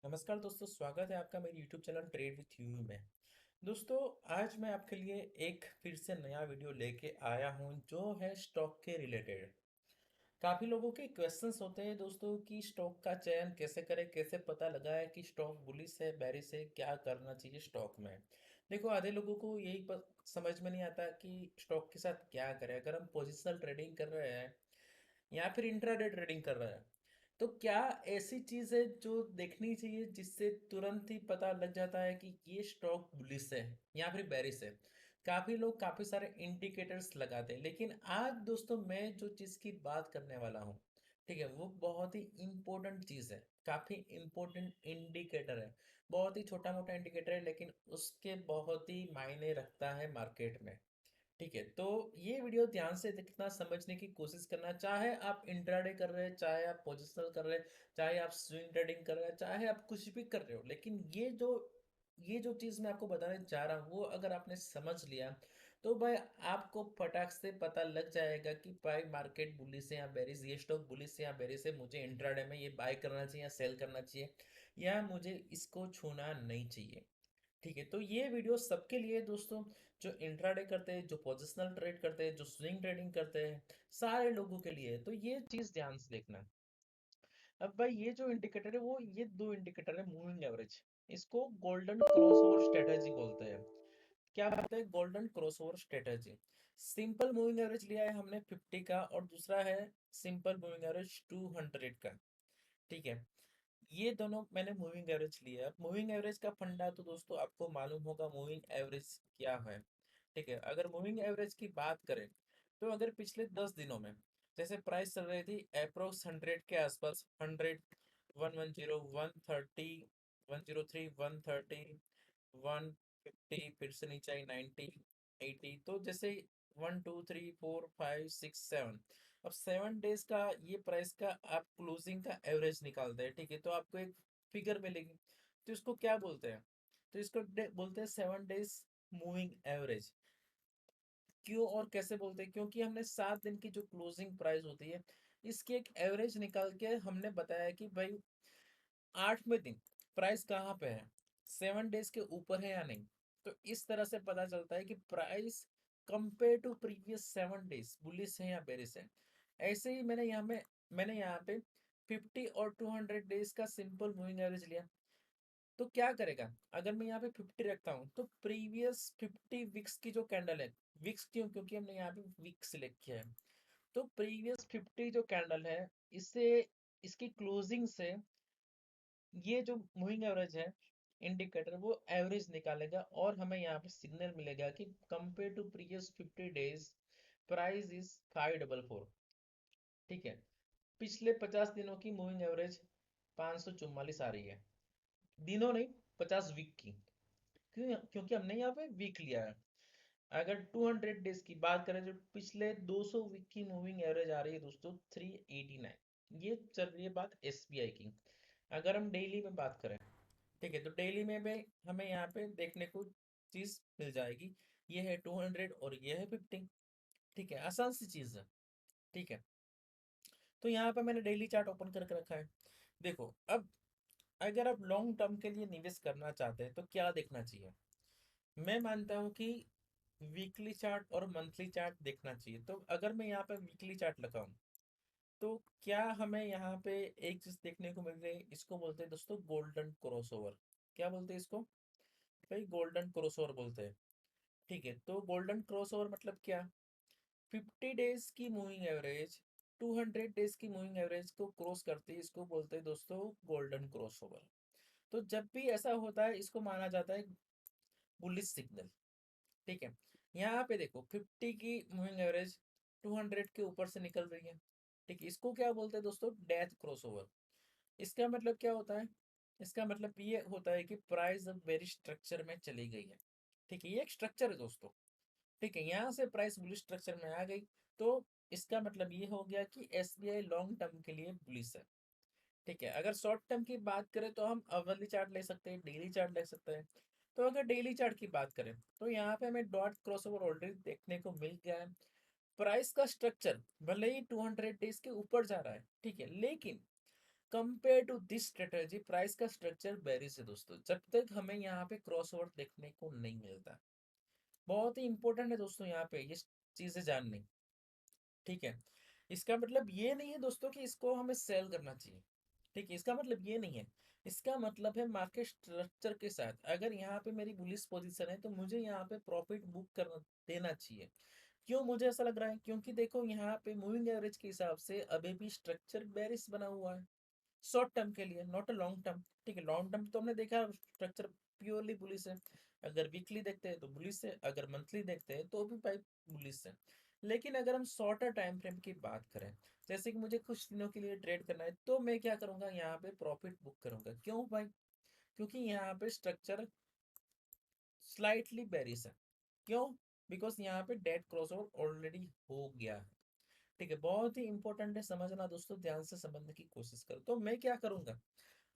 नमस्कार दोस्तों, स्वागत है आपका मेरे YouTube channel trade with you में। दोस्तों, आज मैं आपके लिए एक फिर से नया वीडियो लेके आया हूँ जो है स्टॉक के रिलेटेड। काफ़ी लोगों के क्वेश्चंस होते हैं दोस्तों कि स्टॉक का चयन कैसे करें, कैसे पता लगाए कि स्टॉक बुलिश है बेरिश है, क्या करना चाहिए स्टॉक में। देखो, आधे लोगों को यही समझ में नहीं आता कि स्टॉक के साथ क्या करें। अगर हम पोजिशनल ट्रेडिंग कर रहे हैं या फिर इंट्राडे ट्रेडिंग कर रहा है, तो क्या ऐसी चीज़ है जो देखनी चाहिए जिससे तुरंत ही पता लग जाता है कि ये स्टॉक बुलिश है या फिर बेरिश है। काफ़ी लोग काफ़ी सारे इंडिकेटर्स लगाते हैं, लेकिन आज दोस्तों मैं जो चीज़ की बात करने वाला हूँ, ठीक है, वो बहुत ही इम्पोर्टेंट चीज़ है। काफ़ी इम्पोर्टेंट इंडिकेटर है। बहुत ही छोटा मोटा इंडिकेटर है, लेकिन उसके बहुत ही मायने रखता है मार्केट में। ठीक है, तो ये वीडियो ध्यान से देखना, समझने की कोशिश करना। चाहे आप इंट्राडे कर रहे हैं, चाहे आप पोजिशनल कर रहे हैं, चाहे आप स्विंग ट्रेडिंग कर रहे हैं, चाहे आप कुछ भी कर रहे हो, लेकिन ये जो चीज़ मैं आपको बताने जा रहा हूँ वो अगर आपने समझ लिया तो भाई आपको फटाक से पता लग जाएगा कि भाई मार्केट बुलिश है या बेरिश, ये स्टॉक बुलिश है या बेरिश है, मुझे इंट्राडे में ये बाय करना चाहिए या सेल करना चाहिए, या मुझे इसको छूना नहीं चाहिए। ठीक है, तो ये वीडियो सबके लिए दोस्तों, जो इंट्राडे करते हैं, जो पोजिशनल ट्रेड करते हैं, जो स्विंग ट्रेडिंग करते हैं, सारे लोगों के लिए है। तो ये चीज़ ध्यान से देखना। अब भाई ये जो इंडिकेटर है वो ये दो इंडिकेटर है, मूविंग एवरेज। इसको गोल्डन क्रॉसओवर स्ट्रेटजी बोलते हैं। क्या बोलते हैं? Golden crossover strategy. Simple moving average लिया है हमने 50 का, और दूसरा है सिंपल मूविंग एवरेज 200 का। ठीक है, ये दोनों मैंने मूविंग एवरेज लिया है। मूविंग एवरेज का फंडा तो दोस्तों आपको मालूम होगा मूविंग एवरेज क्या है। ठीक है, अगर मूविंग एवरेज की बात करें तो अगर पिछले 10 दिनों में जैसे प्राइस चल रही थी अप्रोक्स 100 के आसपास, 100, 110, 130, 103, 130, 150, फिर से नीचे आई 90, 80, तो जैसे 1 2 3 4 5 6 7, अब 7 डेज का ये प्राइस का आप क्लोजिंग का एवरेज निकालते हैं। ठीक है, तो आपको एक फिगर मिलेगी। तो इसको क्या बोलते हैं? तो इसको बोलते हैं 7 डेज मूविंग एवरेज। क्यों और कैसे बोलते हैं? क्योंकि हमने 7 दिन की जो क्लोजिंग प्राइस होती है, इसकी एक एवरेज निकाल के हमने बताया कि भाई 8वें दिन प्राइस कहाँ पे है, 7 डेज के ऊपर है या नहीं। तो इस तरह से पता चलता है कि price compare to previous 7 days bullish है या बेरिश है। ऐसे ही मैंने यहाँ पे 50 और 200 डेज का सिंपल मूविंग एवरेज लिया। तो क्या करेगा, अगर मैं यहाँ पे 50 रखता हूँ तो प्रीवियस 50 वीक्स की जो कैंडल है, वीक्स क्यों, क्योंकि हमने यहाँ पे वीक सिलेक्ट किया है, तो प्रीवियस 50 जो कैंडल है, इससे इसकी क्लोजिंग से ये जो मूविंग एवरेज है इंडिकेटर वो एवरेज निकालेगा, और हमें यहाँ पे सिग्नल मिलेगा कि compare to previous 50 days price is 544। ठीक है, पिछले 50 दिनों की मूविंग एवरेज 544 आ रही है। दिनों नहीं, 50 वीक की। क्यों? क्योंकि हमने यहाँ पे वीक लिया है। अगर 200 डेज की बात करें, जो पिछले 200 वीक की मूविंग एवरेज आ रही है दोस्तों 389। ये चल रही है बात एसबीआई की। अगर हम डेली में बात करें, ठीक है, तो डेली में भी हमें यहाँ पे देखने को चीज मिल जाएगी। ये है 200 और ये है 50। ठीक है, आसान सी चीज है। ठीक है, तो यहाँ पे मैंने डेली चार्ट ओपन करके रखा है। देखो, अब अगर आप लॉन्ग टर्म के लिए निवेश करना चाहते हैं तो क्या देखना चाहिए? मैं मानता हूँ कि वीकली चार्ट और मंथली चार्ट देखना चाहिए। तो अगर मैं यहाँ पे वीकली चार्ट लगाऊं तो क्या हमें यहाँ पे एक चीज देखने को मिल रही है, इसको बोलते हैं दोस्तों गोल्डन क्रॉसओवर। क्या बोलते हैं इसको? भाई गोल्डन क्रॉसओवर बोलते हैं। ठीक है, तो गोल्डन क्रॉसओवर मतलब क्या? 50 डेज की मूविंग एवरेज 200 डेज की मूविंग एवरेज को क्रॉस करती है, इसको बोलते हैं दोस्तों गोल्डन क्रॉसओवर। तो जब भी ऐसा होता है इसको माना जाता है बुलिश सिग्नल। ठीक है, यहाँ पे देखो 50 की मूविंग एवरेज 200 के ऊपर से निकल रही है। ठीक है, इसको क्या बोलते हैं दोस्तों? Death crossover. इसका मतलब क्या होता है? इसका मतलब ये होता है कि प्राइस अब वेरी स्ट्रक्चर में चली गई है। ठीक है, ये एक स्ट्रक्चर है दोस्तों। ठीक है, यहाँ से प्राइस बुलिश स्ट्रक्चर में आ गई, तो इसका मतलब ये हो गया कि एसबीआई लॉन्ग टर्म के लिए बुलिश है। ठीक है, अगर शॉर्ट टर्म की बात करें तो हम अवरली चार्ट ले सकते हैं, डेली चार्ट ले सकते हैं। तो अगर डेली चार्ट की बात करें तो यहाँ पे हमें डॉट क्रॉसओवर ऑलरेडी देखने को मिल गया है। प्राइस का स्ट्रक्चर भले ही 200 डेज के ऊपर जा रहा है, ठीक है, लेकिन compare to this strategy price का स्ट्रक्चर बेरिश है दोस्तों, जब तक हमें यहाँ पे क्रॉसओवर देखने को नहीं मिलता। बहुत ही इंपॉर्टेंट है दोस्तों यहाँ पे ये चीजें जाननी। ठीक है, इसका मतलब ये नहीं है दोस्तों कि इसको हमें सेल करना चाहिए। ठीक है, इसका मतलब ये नहीं है। इसका मतलब है मार्केट स्ट्रक्चर के साथ अगर यहाँ पे मेरी बुलिश पोजीशन है तो मुझे यहाँ पे प्रॉफिट बुक करना देना चाहिए। क्यों मुझे ऐसा लग रहा है? क्योंकि देखो यहाँ पे मूविंग एवरेज के हिसाब से अभी भी स्ट्रक्चर बेरिश बना हुआ है शॉर्ट टर्म के लिए, नॉट अ लॉन्ग टर्म। ठीक है, लॉन्ग टर्म तो हमने देखा स्ट्रक्चर प्योरली बुलिश है। अगर वीकली देखते हैं तो बुलिश है, अगर मंथली देखते हैं तो भी भाई बुलिश है। लेकिन अगर हम शॉर्टर टाइम फ्रेम की बात करें, जैसे कि मुझे कुछ दिनों के लिए ट्रेड करना है, तो मैं क्या करूंगा, यहाँ पे प्रॉफिट बुक करूंगा। क्यों भाई? क्योंकि यहाँ पे स्ट्रक्चर स्लाइटली बेरिश है। क्यों? बिकॉज यहाँ पे डेड क्रॉसओवर ऑलरेडी हो गया है। ठीक है, बहुत ही इंपॉर्टेंट है समझना दोस्तों, ध्यान से समझने की कोशिश करो। तो मैं क्या करूंगा,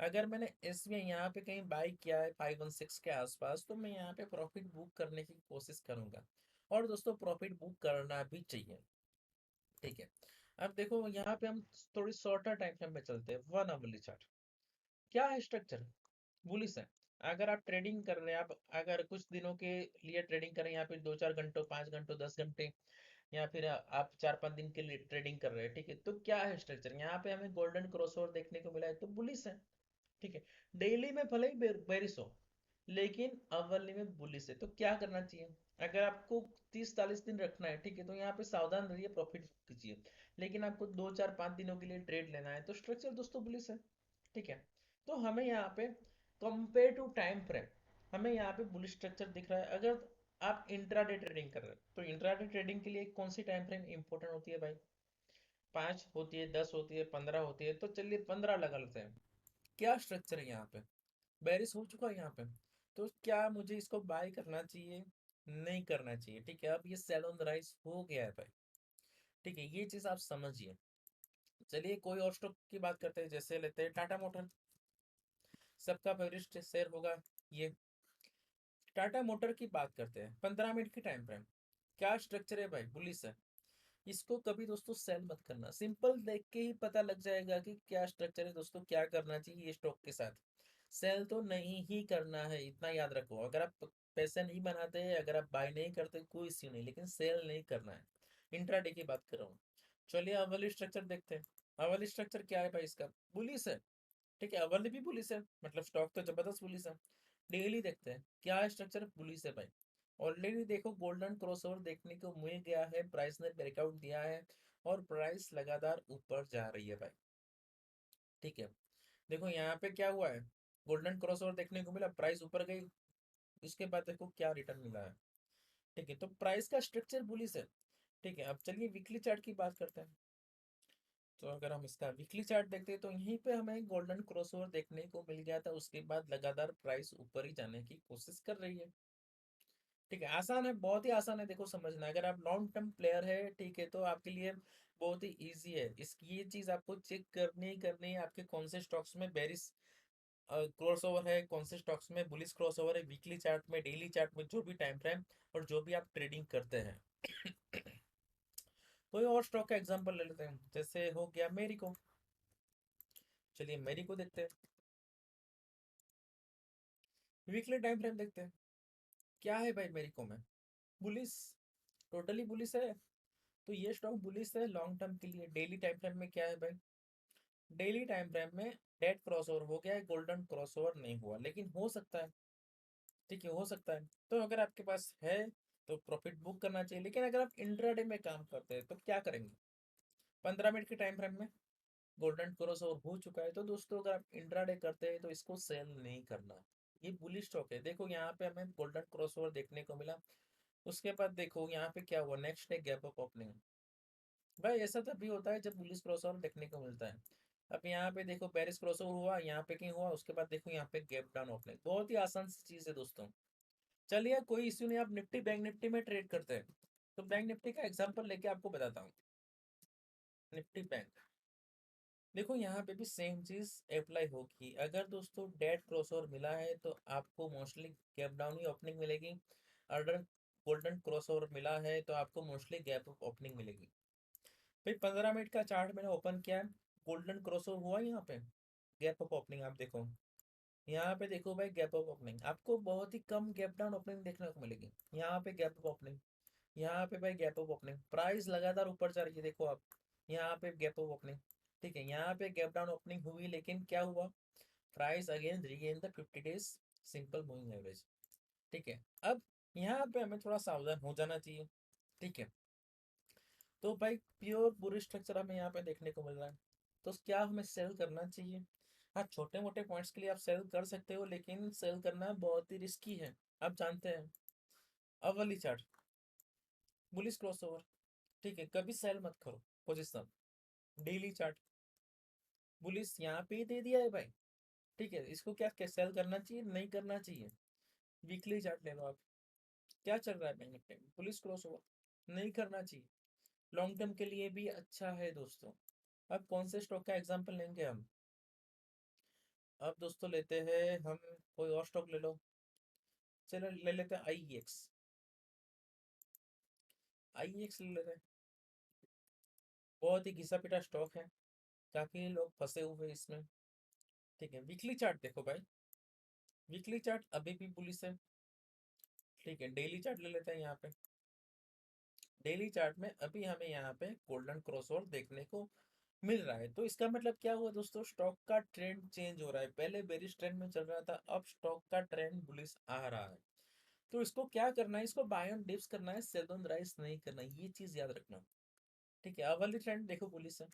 अगर मैंने इसमें यहाँ पे कहीं बाई किया है 516 के आसपास, तो मैं यहाँ पे प्रॉफिट बुक करने की कोशिश करूंगा। और दोस्तों प्रॉफिट बुक करना भी चाहिए। ठीक है, अब देखो यहाँ पे हम थोड़ी शॉर्टर टाइम फ्रेम में चलते हैं, 1 आवरली चार्ट। क्या है स्ट्रक्चर? बुलिश है। अगर आप ट्रेडिंग कर रहे हैं, आप अगर कुछ दिनों के लिए ट्रेडिंग कर रहे हैं, यहाँ पे 2-4 घंटों, 5 घंटों, 10 घंटे, या फिर आप 4-5 दिन के लिए ट्रेडिंग कर रहे हैं, ठीक है, तो क्या है स्ट्रक्चर? यहाँ पे हमें गोल्डन क्रॉसओवर देखने को मिला है, तो बुलिश है। ठीक है, डेली में भले ही बेरिश हो, लेकिन अवली में बुलिश है। तो क्या करना चाहिए? अगर आपको 30-40 दिन रखना है, ठीक है, तो यहाँ पे सावधान रहिए, प्रॉफिट कीजिए। लेकिन आपको 2-4-5 दिनों के लिए ट्रेड लेना है तो स्ट्रक्चर दोस्तों बुलिश है। ठीक है, तो हमें यहाँ पे कंपेयर टू टाइम फ्रेम हमें यहाँ पे बुलिश स्ट्रक्चर दिख रहा है। अगर आप इंट्राडे ट्रेडिंग कर रहे हैं तो इंट्राडे ट्रेडिंग के लिए कौन सी टाइम फ्रेम इंपॉर्टेंट होती है भाई? 5 होती है, 10 होती है, 15 होती है। तो चलिए 15 लगा लेते हैं। क्या स्ट्रक्चर है यहाँ पे? बेरिश हो चुका है यहाँ पे। तो क्या मुझे इसको बाय करना चाहिए? नहीं करना चाहिए। ठीक है, अब ये सेल ऑन द राइज हो गया है भाई। ठीक है, ये चीज आप समझिए। चलिए कोई और स्टॉक की बात करते हैं, जैसे लेते हैं टाटा मोटर। सबका फेवरेट शेयर होगा ये। टाटा मोटर की बात करते हैं, 15 मिनट की टाइम फ्रेम। क्या स्ट्रक्चर है भाई? बुलिश है। इसको कभी दोस्तों सेल मत करना, सिंपल देख के ही पता लग जाएगा कि क्या स्ट्रक्चर है दोस्तों, क्या करना चाहिए ये स्टॉक के साथ। सेल तो नहीं ही करना है, इतना याद रखो। अगर आप पैसे नहीं बनाते, अगर आप बाय नहीं करते, कोई इश्यू नहीं, लेकिन सेल नहीं करना है। इंट्राडे की बात कर रहा हूँ। चलिए अवली स्ट्रक्चर देखते हैं। अवली स्ट्रक्चर क्या है भाई इसका? बुलिश है। ठीक है, अवली भी पुलिस है, मतलब स्टॉक तो जबरदस्त पुलिस है। डेली देखते हैं क्या है स्ट्रक्चर, पुलिस है भाई। ऑलरेडी देखो गोल्डन क्रॉसओवर देखने को मिल गया है, प्राइस ने ब्रेकआउट दिया है और प्राइस लगातार ऊपर जा रही है भाई। ठीक है, देखो यहाँ पे क्या हुआ है, गोल्डन क्रॉसओवर देखने को मिला, प्राइस ऊपर गई, इसके बाद देखो क्या रिटर्न मिला है। ठीक है, तो प्राइस का स्ट्रक्चर बुलिश है। ठीक है, अब चलिए वीकली चार्ट की बात करते हैं। तो अगर हम इसका वीकली चार्ट देखते हैं तो यहीं पे हमें गोल्डन क्रॉसओवर देखने को मिल गया था, उसके बाद लगातार प्राइस ऊपर ही जाने की कोशिश कर रही है। ठीक है, आसान है, बहुत ही आसान है देखो समझना। अगर आप लॉन्ग टर्म प्लेयर है, ठीक है, तो आपके लिए बहुत ही इजी है। इसकी ये चीज आपको चेक करनी ही करनी है, आपके कौन से स्टॉक्स में बेरिश क्रॉसओवर है, कौन से स्टॉक्स में बुलिश क्रॉसओवर है, वीकली चार्ट में, डेली चार्ट में, जो भी टाइम फ्रेम और जो भी आप ट्रेडिंग करते हैं। कोई और स्टॉक का एग्जांपल ले लेते हैं, जैसे हो गया मेरिको। चलिए मेरिको देखते हैं, वीकली टाइम फ्रेम देखते हैं। क्या है भाई मेरिको में? बुलिस, टोटली बुलिस है। तो ये स्टॉक बुलिस है लॉन्ग टर्म के लिए। डेली टाइम फ्रेम में क्या है भाई? डेली टाइम फ्रेम में डेड क्रॉसओवर हो गया है, गोल्डन क्रॉसओवर नहीं हुआ, लेकिन हो सकता है। ठीक है, हो सकता है। तो अगर आपके पास है तो प्रॉफिट बुक करना चाहिए, लेकिन अगर आप इंट्राडे में काम करते हैं तो क्या करेंगे? 15 मिनट के टाइम फ्रेम में गोल्डन क्रॉसओवर हो चुका है, तो दोस्तों अगर आप इंट्राडे करते हैं तो इसको सेल नहीं करना। ये बुलिश स्टॉक है। देखो यहाँ पे हमें गोल्डन क्रॉसओवर देखने को मिला, उसके बाद देखो यहाँ पे क्या हुआ, next day gap up opening. भाई ऐसा तभी होता है जब बुलिश क्रॉसओवर देखने को मिलता है। अब यहाँ पे देखो पेरिस क्रॉसओवर हुआ, यहाँ पे कहीं हुआ, उसके बाद देखो यहाँ पे गैप डाउन ओपनिंग। बहुत ही आसान सी चीज है दोस्तों। चलिए कोई इश्यू नहीं, आप निफ्टी बैंक निफ्टी में ट्रेड करते हैं तो बैंक निफ्टी का एग्जांपल लेके आपको बताता हूँ। निफ्टी बैंक, देखो यहाँ पे भी सेम चीज अप्लाई होगी। अगर दोस्तों डेड क्रॉसओवर मिला है तो आपको मोस्टली गैप डाउन ही ओपनिंग मिलेगी। अगर गोल्डन क्रॉसओवर मिला है तो आपको मोस्टली गैप अप ओपनिंग मिलेगी। फिर 15 मिनट का चार्ट मैंने ओपन किया है, गोल्डन क्रॉसओवर हुआ यहाँ पे। गैप अप ओपनिंग आप देखो, यहाँ पे देखो भाई, गैप अप ओपनिंग आपको बहुत ही कम गैप डाउन ओपनिंग देखने को मिलेगी। यहाँ पे गैप अप ओपनिंग, यहाँ पे भाई गैप अप ओपनिंग, प्राइस लगातार ऊपर जा रही है, देखो आप, यहाँ पे गैप अप ओपनिंग। ठीक है, यहाँ पे गैप डाउन ओपनिंग हुई, लेकिन क्या हुआ, price again regain the 50 days simple moving average. ठीक है, अब यहाँ पे हमें थोड़ा सावधान हो जाना चाहिए। ठीक है, तो भाई प्योर बुरी स्ट्रक्चर हमें यहाँ पे देखने को मिल रहा है, तो क्या हमें सेल करना चाहिए? हाँ, छोटे मोटे पॉइंट्स के लिए आप सेल कर सकते हो, लेकिन सेल करना बहुत ही रिस्की है, आप जानते हैं। अब वाली चार्ट, बुलिश क्रॉसओवर। ठीक है, कभी सेल मत करो पोजिशन। डेली चार्ट, बुलिश यहाँ पे ही दे दिया है भाई। ठीक है, इसको क्या सेल करना चाहिए, नहीं करना चाहिए? वीकली चार्ट ले लो आप, क्या चल रहा है बैंक निफ्टी में, पुलिस क्रॉस ओवर, नहीं करना चाहिए। लॉन्ग टर्म के लिए भी अच्छा है दोस्तों। अब कौन से स्टॉक का एग्जांपल लेंगे हम? अब दोस्तों लेते हैं हम, कोई और स्टॉक ले लो, चलो ले लेते हैं IEX। IEX ले लेते हैं, बहुत ही घिसा पिटा स्टॉक है, काफी लोग फंसे हुए हैं इसमें। ठीक है, वीकली चार्ट देखो भाई, वीकली चार्ट अभी भी पुलिस है। ठीक है, डेली चार्ट ले लेते हैं यहाँ पे। डेली चार्ट में अभी हमें यहाँ पे गोल्डन क्रॉसओवर देखने को मिल रहा है, तो इसका मतलब क्या हुआ दोस्तों, स्टॉक का ट्रेंड चेंज हो रहा है। पहले बेरिश ट्रेंड में चल रहा था, अब स्टॉक का ट्रेंड बुलिश आ रहा है। तो इसको क्या करना है, इसको बाय ऑन डिप्स करना है, सेल ऑन राइज नहीं करना है, ये चीज याद रखना। ठीक है, अब वाली ट्रेंड देखो बुलिश है,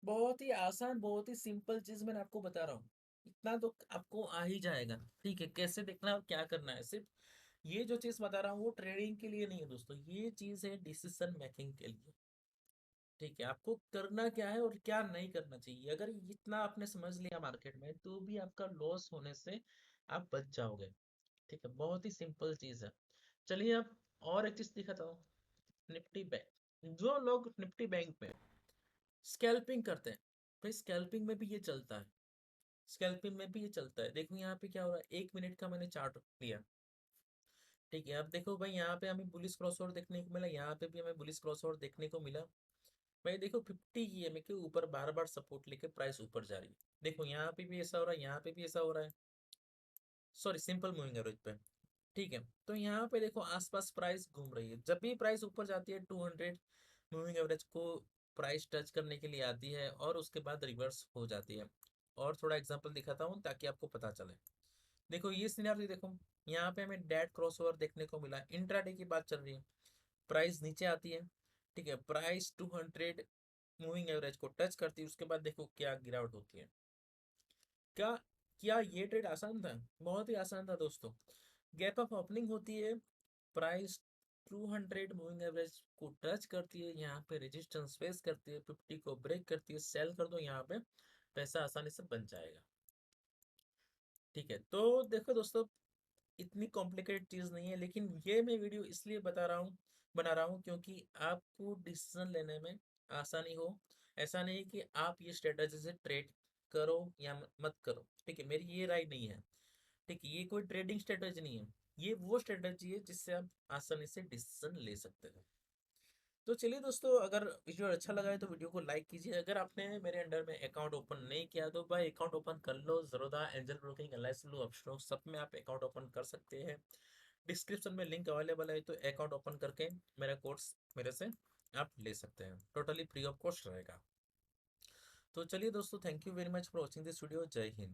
बहुत ही आसान, बहुत ही सिंपल चीज मैंने आपको बता रहा हूँ, इतना तो आपको आ ही जाएगा। ठीक है, कैसे देखना है और क्या करना है, सिर्फ ये जो चीज बता रहा हूँ वो ट्रेडिंग के लिए नहीं है दोस्तों, ये चीज है डिसीजन मेकिंग के लिए। ठीक है, आपको करना क्या है और क्या नहीं करना चाहिए, अगर इतना आपने समझ लिया मार्केट में, तो भी आपका लॉस होने से आप बच जाओगे। ठीक है, बहुत ही सिंपल चीज है। चलिए अब और एक चीज दिखाता हूँ, निफ्टी बैंक। जो लोग निफ्टी बैंक में स्कैल्पिंग करते हैं, भाई स्कैल्पिंग में भी ये चलता है, स्कैल्पिंग में भी ये चलता है। देखो यहाँ पे क्या हो रहा है, 1 मिनट का मैंने चार्ट लिया। ठीक है, अब देखो भाई, यहाँ पे हमें बुलिश क्रॉसओवर देखने को मिला, यहाँ पे भी हमें बुलिश क्रॉसओवर देखने को मिला। भाई देखो 50 EMA के ऊपर बार बार सपोर्ट लेके प्राइस ऊपर जा रही है। देखो यहाँ पे भी ऐसा हो रहा है, यहाँ पे भी ऐसा हो रहा है, सॉरी सिंपल मूविंग एवरेज पे। ठीक है, तो यहाँ पे देखो आसपास प्राइस घूम रही है, जब भी प्राइस ऊपर जाती है 200 मूविंग एवरेज को प्राइस टच करने के लिए आती है, और उसके बाद रिवर्स हो जाती है। और थोड़ा एग्जांपल दिखाता हूँ ताकि आपको पता चले। देखो ये सिनेरियो देखो, यहाँ पे हमें डेड क्रॉसओवर देखने को मिला, इंट्राडे की बात चल रही है, प्राइस नीचे आती है। ठीक है, प्राइस 200 मूविंग एवरेज को टच करती है, उसके बाद देखो क्या गिरावट होती है। क्या क्या ये ट्रेड आसान था? बहुत ही आसान था दोस्तों। गैप अप ओपनिंग होती है, प्राइस 200 मूविंग एवरेज को टच करती है, यहाँ पे रेजिस्टेंस फेस करती है, 50 को ब्रेक करती है, सेल कर दो, यहाँ पे पैसा आसानी से बन जाएगा। ठीक है, तो देखो दोस्तों, इतनी कॉम्प्लिकेटेड चीज़ नहीं है, लेकिन ये मैं वीडियो इसलिए बना रहा हूँ क्योंकि आपको डिसीजन लेने में आसानी हो। ऐसा नहीं कि आप ये स्ट्रेटजी से ट्रेड करो या मत करो। ठीक है, मेरी ये राय नहीं है। ठीक है, ये कोई ट्रेडिंग स्ट्रेटजी नहीं है, ये वो स्ट्रेटजी है जिससे आप आसानी से डिसीजन ले सकते हो। तो चलिए दोस्तों, अगर वीडियो अच्छा लगा है तो वीडियो को लाइक कीजिए। अगर आपने मेरे अंडर में अकाउंट ओपन नहीं किया तो भाई अकाउंट ओपन कर लो, ज़रोदा, एंजल ब्रोकिंग, LIC ब्लू अपस्टॉक, सब में आप अकाउंट ओपन कर सकते हैं। डिस्क्रिप्शन में लिंक अवेलेबल है, तो अकाउंट ओपन करके मेरा कोर्स मेरे से आप ले सकते हैं, टोटली फ्री ऑफ कॉस्ट रहेगा। तो चलिए दोस्तों, thank you very much for watching this video. जय हिंद।